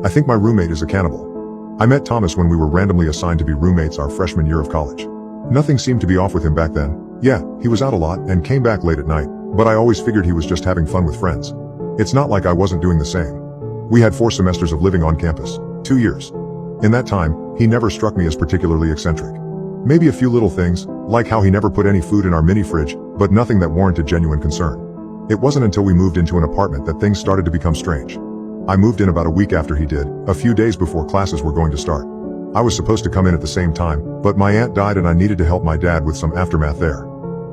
I think my roommate is a cannibal. I met Thomas when we were randomly assigned to be roommates our freshman year of college. Nothing seemed to be off with him back then. Yeah, he was out a lot and came back late at night, but I always figured he was just having fun with friends. It's not like I wasn't doing the same. We had 4 semesters of living on campus, 2 years. In that time, he never struck me as particularly eccentric. Maybe a few little things, like how he never put any food in our mini fridge, but nothing that warranted genuine concern. It wasn't until we moved into an apartment that things started to become strange. I moved in about a week after he did, a few days before classes were going to start. I was supposed to come in at the same time, but my aunt died and I needed to help my dad with some aftermath there.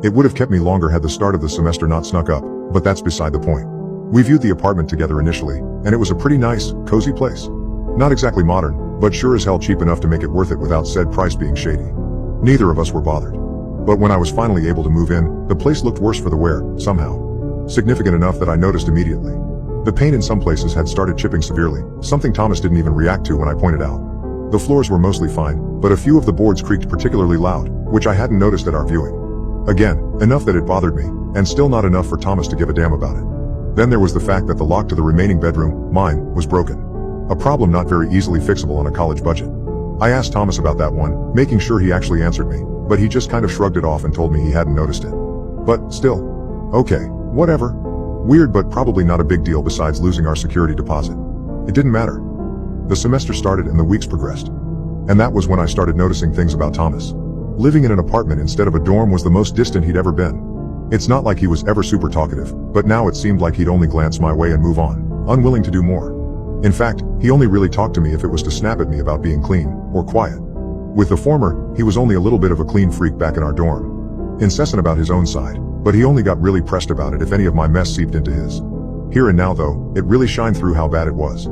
It would have kept me longer had the start of the semester not snuck up, but that's beside the point. We viewed the apartment together initially, and it was a pretty nice, cozy place. Not exactly modern, but sure as hell cheap enough to make it worth it without said price being shady. Neither of us were bothered. But when I was finally able to move in, the place looked worse for the wear, somehow. Significant enough that I noticed immediately. The paint in some places had started chipping severely, something Thomas didn't even react to when I pointed out. The floors were mostly fine, but a few of the boards creaked particularly loud, which I hadn't noticed at our viewing. Again, enough that it bothered me, and still not enough for Thomas to give a damn about it. Then there was the fact that the lock to the remaining bedroom, mine, was broken. A problem not very easily fixable on a college budget. I asked Thomas about that one, making sure he actually answered me, but he just kind of shrugged it off and told me he hadn't noticed it. But, still. Okay, whatever. Weird but probably not a big deal besides losing our security deposit. It didn't matter. The semester started and the weeks progressed. And that was when I started noticing things about Thomas. Living in an apartment instead of a dorm was the most distant he'd ever been. It's not like he was ever super talkative, but now it seemed like he'd only glance my way and move on, unwilling to do more. In fact, he only really talked to me if it was to snap at me about being clean, or quiet. With the former, he was only a little bit of a clean freak back in our dorm. Incessant about his own side, but he only got really pressed about it if any of my mess seeped into his. Here and now though, it really shined through how bad it was.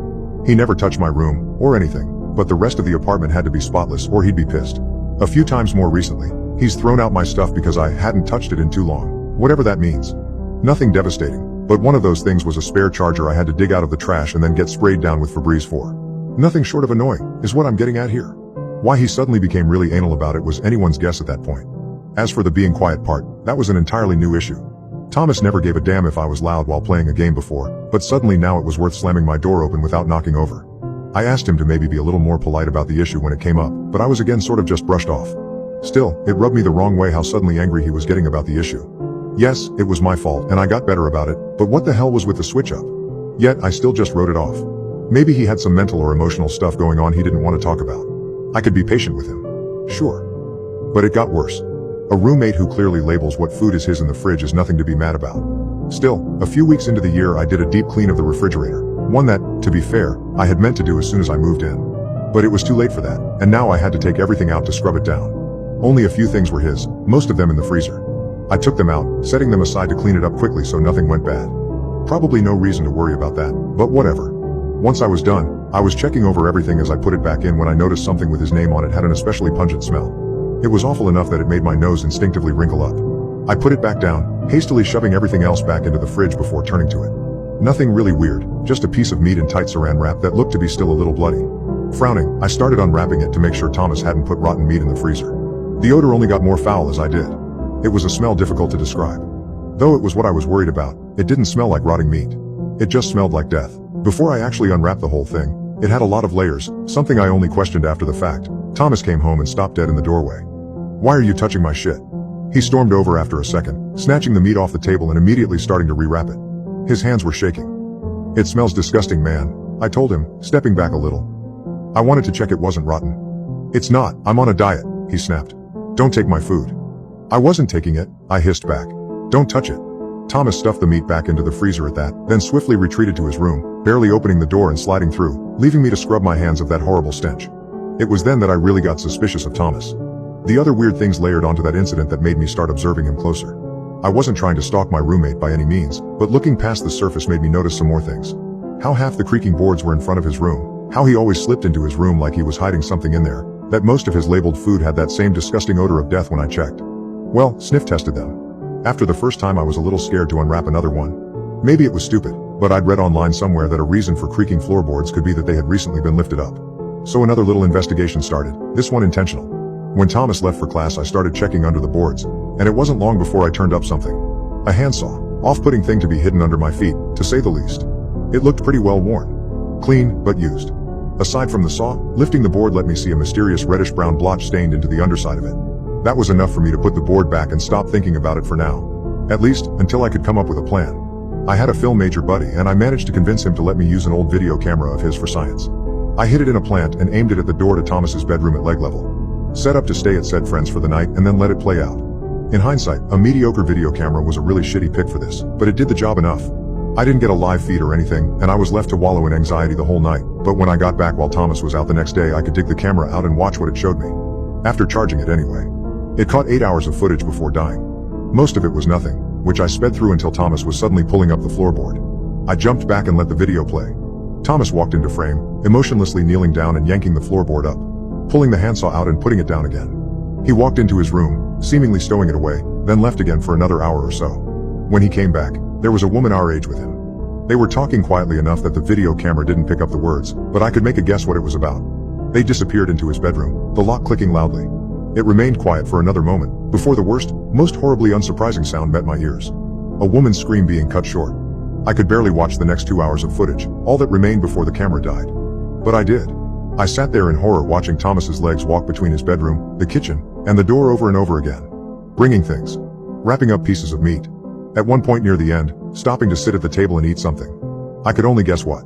He never touched my room, or anything, but the rest of the apartment had to be spotless or he'd be pissed. A few times more recently, he's thrown out my stuff because I hadn't touched it in too long, whatever that means. Nothing devastating, but one of those things was a spare charger I had to dig out of the trash and then get sprayed down with Febreze for. Nothing short of annoying, is what I'm getting at here. Why he suddenly became really anal about it was anyone's guess at that point. As for the being quiet part, that was an entirely new issue. Thomas never gave a damn if I was loud while playing a game before, but suddenly now it was worth slamming my door open without knocking over. I asked him to maybe be a little more polite about the issue when it came up, but I was again sort of just brushed off. Still, it rubbed me the wrong way how suddenly angry he was getting about the issue. Yes, it was my fault and I got better about it, but what the hell was with the switch up? Yet, I still just wrote it off. Maybe he had some mental or emotional stuff going on he didn't want to talk about. I could be patient with him. Sure. But it got worse. A roommate who clearly labels what food is his in the fridge is nothing to be mad about. Still, a few weeks into the year I did a deep clean of the refrigerator, one that, to be fair, I had meant to do as soon as I moved in. But it was too late for that, and now I had to take everything out to scrub it down. Only a few things were his, most of them in the freezer. I took them out, setting them aside to clean it up quickly so nothing went bad. Probably no reason to worry about that, but whatever. Once I was done, I was checking over everything as I put it back in when I noticed something with his name on it had an especially pungent smell. It was awful enough that it made my nose instinctively wrinkle up. I put it back down, hastily shoving everything else back into the fridge before turning to it. Nothing really weird, just a piece of meat in tight saran wrap that looked to be still a little bloody. Frowning, I started unwrapping it to make sure Thomas hadn't put rotten meat in the freezer. The odor only got more foul as I did. It was a smell difficult to describe. Though it was what I was worried about, it didn't smell like rotting meat. It just smelled like death. Before I actually unwrapped the whole thing, it had a lot of layers, something I only questioned after the fact. Thomas came home and stopped dead in the doorway. "Why are you touching my shit?" He stormed over after a second, snatching the meat off the table and immediately starting to rewrap it. His hands were shaking. "It smells disgusting, man," I told him, stepping back a little. I wanted to check it wasn't rotten. "It's not, I'm on a diet," he snapped. "Don't take my food." "I wasn't taking it," I hissed back. "Don't touch it." Thomas stuffed the meat back into the freezer at that, then swiftly retreated to his room, barely opening the door and sliding through, leaving me to scrub my hands of that horrible stench. It was then that I really got suspicious of Thomas. The other weird things layered onto that incident that made me start observing him closer. I wasn't trying to stalk my roommate by any means, but looking past the surface made me notice some more things. How half the creaking boards were in front of his room, how he always slipped into his room like he was hiding something in there, that most of his labeled food had that same disgusting odor of death when I checked. Well, sniff tested them. After the first time I was a little scared to unwrap another one. Maybe it was stupid, but I'd read online somewhere that a reason for creaking floorboards could be that they had recently been lifted up. So another little investigation started, this one intentional. When Thomas left for class I started checking under the boards, and it wasn't long before I turned up something. A handsaw, off-putting thing to be hidden under my feet, to say the least. It looked pretty well worn. Clean, but used. Aside from the saw, lifting the board let me see a mysterious reddish-brown blotch stained into the underside of it. That was enough for me to put the board back and stop thinking about it for now. At least, until I could come up with a plan. I had a film major buddy and I managed to convince him to let me use an old video camera of his for science. I hid it in a plant and aimed it at the door to Thomas's bedroom at leg level. Set up to stay at said friends for the night and then let it play out. In hindsight, a mediocre video camera was a really shitty pick for this, but it did the job enough. I didn't get a live feed or anything, and I was left to wallow in anxiety the whole night, but when I got back while Thomas was out the next day I could dig the camera out and watch what it showed me. After charging it anyway. It caught 8 hours of footage before dying. Most of it was nothing, which I sped through until Thomas was suddenly pulling up the floorboard. I jumped back and let the video play. Thomas walked into frame, emotionlessly kneeling down and yanking the floorboard up, pulling the handsaw out and putting it down again. He walked into his room, seemingly stowing it away, then left again for another hour or so. When he came back, there was a woman our age with him. They were talking quietly enough that the video camera didn't pick up the words, but I could make a guess what it was about. They disappeared into his bedroom, the lock clicking loudly. It remained quiet for another moment, before the worst, most horribly unsurprising sound met my ears. A woman's scream being cut short. I could barely watch the next 2 hours of footage, all that remained before the camera died. But I did. I sat there in horror watching Thomas's legs walk between his bedroom, the kitchen, and the door over and over again. Bringing things. Wrapping up pieces of meat. At one point near the end, stopping to sit at the table and eat something. I could only guess what.